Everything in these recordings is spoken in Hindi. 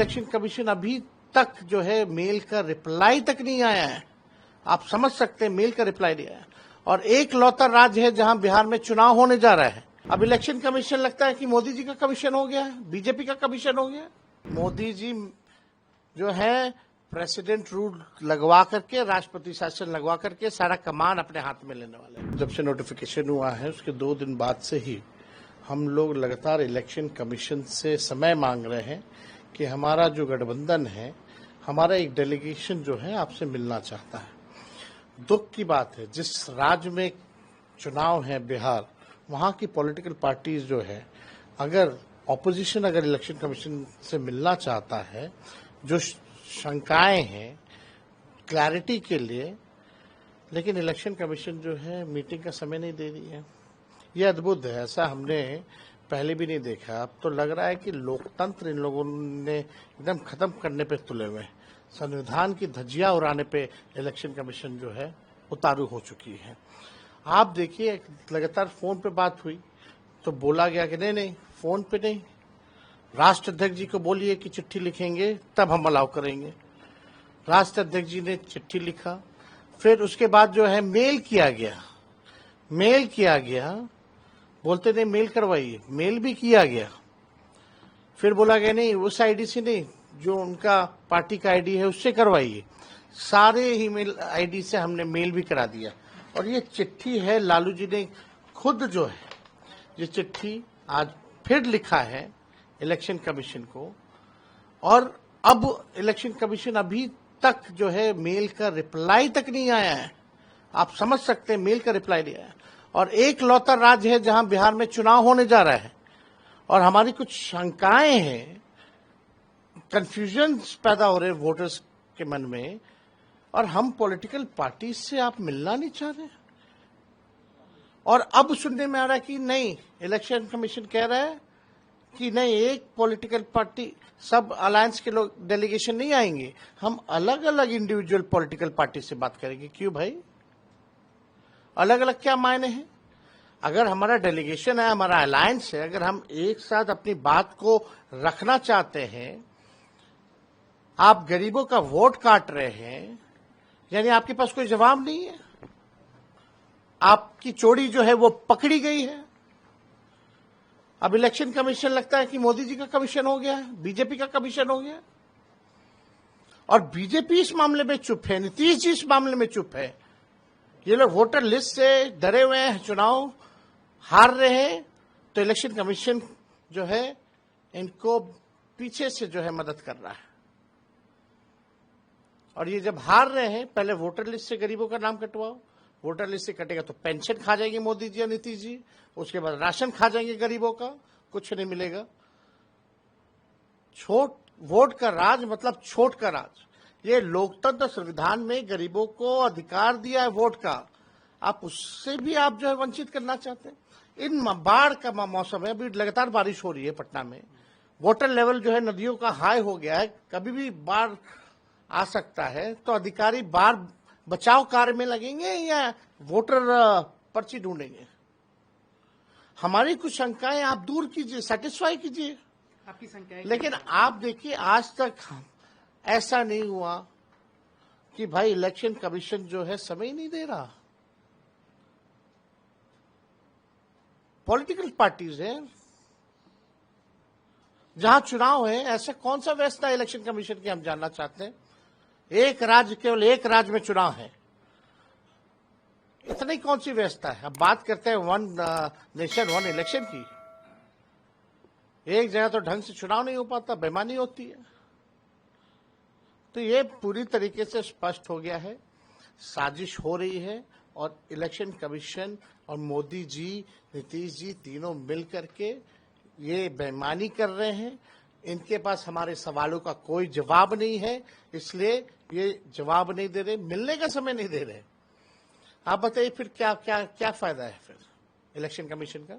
इलेक्शन कमीशन अभी तक जो है मेल का रिप्लाई तक नहीं आया है। आप समझ सकते हैं, मेल का रिप्लाई नहीं आया। और एक लौता राज्य है जहां बिहार में चुनाव होने जा रहा है। अब इलेक्शन कमीशन लगता है कि मोदी जी का कमीशन हो गया है, बीजेपी का कमीशन हो गया। मोदी जी जो है प्रेसिडेंट रूल लगवा करके, राष्ट्रपति शासन लगवा करके सारा कमान अपने हाथ में लेने वाले हैं। जब से नोटिफिकेशन हुआ है उसके 2 दिन बाद से ही हम लोग लगातार इलेक्शन कमीशन से समय मांग रहे हैं कि हमारा जो गठबंधन है, हमारा एक डेलीगेशन जो है आपसे मिलना चाहता है। दुख की बात है, जिस राज्य में चुनाव है बिहार, वहां की पॉलिटिकल पार्टीज जो है, अगर ऑपोजिशन अगर इलेक्शन कमीशन से मिलना चाहता है, जो शंकाएं हैं क्लैरिटी के लिए, लेकिन इलेक्शन कमीशन जो है मीटिंग का समय नहीं दे रही है। ये अद्भुत है, ऐसा हमने पहले भी नहीं देखा। अब तो लग रहा है कि लोकतंत्र इन लोगों ने एकदम खत्म करने पे तुले हुए हैं। संविधान की धज्जियां उड़ाने पे इलेक्शन कमीशन जो है उतारू हो चुकी है। आप देखिए, लगातार फोन पे बात हुई तो बोला गया कि नहीं फोन पे नहीं, राष्ट्र अध्यक्ष जी को बोलिए कि चिट्ठी लिखेंगे तब हम अलाउ करेंगे। राष्ट्र अध्यक्ष जी ने चिट्ठी लिखा, फिर उसके बाद जो है मेल किया गया, बोलते नहीं मेल करवाइए, मेल भी किया गया। फिर बोला गया नहीं उस आईडी से नहीं, जो उनका पार्टी का आईडी है उससे करवाइए। सारे ही मेल आईडी से हमने मेल भी करा दिया। और ये चिट्ठी है, लालू जी ने खुद जो है ये चिट्ठी आज फिर लिखा है इलेक्शन कमीशन को। और अब इलेक्शन कमीशन अभी तक जो है मेल का रिप्लाई तक नहीं आया है। आप समझ सकते हैं, मेल का रिप्लाई नहीं आया। और एक लौता राज्य है जहां बिहार में चुनाव होने जा रहा है और हमारी कुछ शंकाएं हैं, कंफ्यूजन पैदा हो रहे वोटर्स के मन में, और हम पॉलिटिकल पार्टी से आप मिलना नहीं चाह रहे। और अब सुनने में आ रहा है कि नहीं, इलेक्शन कमीशन कह रहा है कि नहीं, एक पॉलिटिकल पार्टी, सब अलायंस के लोग डेलीगेशन नहीं आएंगे, हम अलग अलग इंडिविजुअल पॉलिटिकल पार्टी से बात करेंगे। क्यों भाई, अलग अलग क्या मायने हैं? अगर हमारा डेलीगेशन है, हमारा अलायंस है, अगर हम एक साथ अपनी बात को रखना चाहते हैं, आप गरीबों का वोट काट रहे हैं, यानी आपके पास कोई जवाब नहीं है, आपकी चोरी जो है वो पकड़ी गई है। अब इलेक्शन कमीशन लगता है कि मोदी जी का कमीशन हो गया है, बीजेपी का कमीशन हो गया। और बीजेपी इस मामले में चुप है, नीतीश जी इस मामले में चुप है। ये लोग वोटर लिस्ट से डरे हुए हैं, चुनाव हार रहे हैं, तो इलेक्शन कमीशन जो है इनको पीछे से जो है मदद कर रहा है। और ये जब हार रहे हैं, पहले वोटर लिस्ट से गरीबों का नाम कटवाओ, वोटर लिस्ट से कटेगा तो पेंशन खा जाएंगे मोदी जी या नीतीश जी, उसके बाद राशन खा जाएंगे गरीबों का, कुछ नहीं मिलेगा। छोट वोट का राज मतलब छोट का राज। ये लोकतंत्र संविधान में गरीबों को अधिकार दिया है वोट का, आप उससे भी आप जो है वंचित करना चाहते हैं। इन बाढ़ का मौसम है, अभी लगातार बारिश हो रही है पटना में, वाटर लेवल जो है नदियों का हाई हो गया है, कभी भी बाढ़ आ सकता है। तो अधिकारी बाढ़ बचाव कार्य में लगेंगे या वोटर पर्ची ढूंढेंगे? हमारी कुछ शंकाएं आप दूर कीजिए, सेटिस्फाई कीजिए आपकी शंकाएं। लेकिन आप देखिए, आज तक ऐसा नहीं हुआ कि भाई इलेक्शन कमीशन जो है समय नहीं दे रहा। पॉलिटिकल पार्टीज हैं, जहां चुनाव है, ऐसा कौन सा व्यवस्था है इलेक्शन कमीशन की, हम जानना चाहते हैं। एक राज्य, केवल एक राज्य में चुनाव है, इतनी कौन सी व्यवस्था है? अब बात करते हैं वन नेशन वन इलेक्शन की। एक जगह तो ढंग से चुनाव नहीं हो पाता, बेईमानी होती है। तो ये पूरी तरीके से स्पष्ट हो गया है, साजिश हो रही है। और इलेक्शन कमीशन और मोदी जी, नीतीश जी तीनों मिल करके ये बेईमानी कर रहे हैं। इनके पास हमारे सवालों का कोई जवाब नहीं है, इसलिए ये जवाब नहीं दे रहे, मिलने का समय नहीं दे रहे। आप बताइए फिर क्या क्या क्या फायदा है फिर इलेक्शन कमीशन का?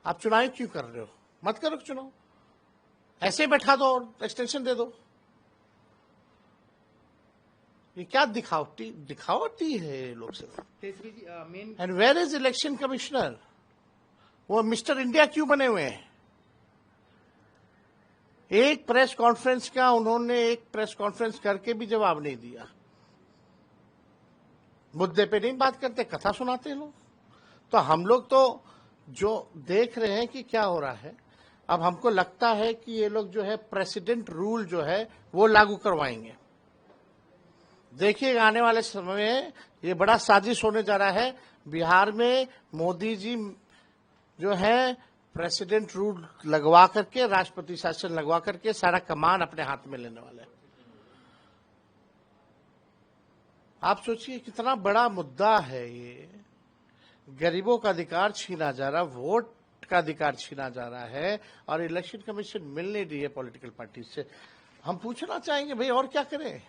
आप चुनाव क्यों कर रहे हो? मत करो चुनाव, ऐसे बैठा दो और एक्सटेंशन दे दो। ये क्या दिखावटी है लोग से। And where is election commissioner? वो मिस्टर इंडिया क्यों बने हुए हैं? एक प्रेस कॉन्फ्रेंस का उन्होंने एक प्रेस कॉन्फ्रेंस करके भी जवाब नहीं दिया। मुद्दे पे नहीं बात करते, कथा सुनाते लोग। तो हम लोग तो जो देख रहे हैं कि क्या हो रहा है, अब हमको लगता है कि ये लोग जो है प्रेसिडेंट रूल जो है वो लागू करवाएंगे। देखिए आने वाले समय में ये बड़ा साजिश होने जा रहा है। बिहार में मोदी जी जो है प्रेसिडेंट रूल लगवा करके, राष्ट्रपति शासन लगवा करके सारा कमान अपने हाथ में लेने वाले हैं। आप सोचिए कितना बड़ा मुद्दा है ये। गरीबों का अधिकार छीना जा रहा, वोट का अधिकार छीना जा रहा है, और इलेक्शन कमीशन मिल नहीं रही है पॉलिटिकल पार्टी से। हम पूछना चाहेंगे भाई और क्या करें।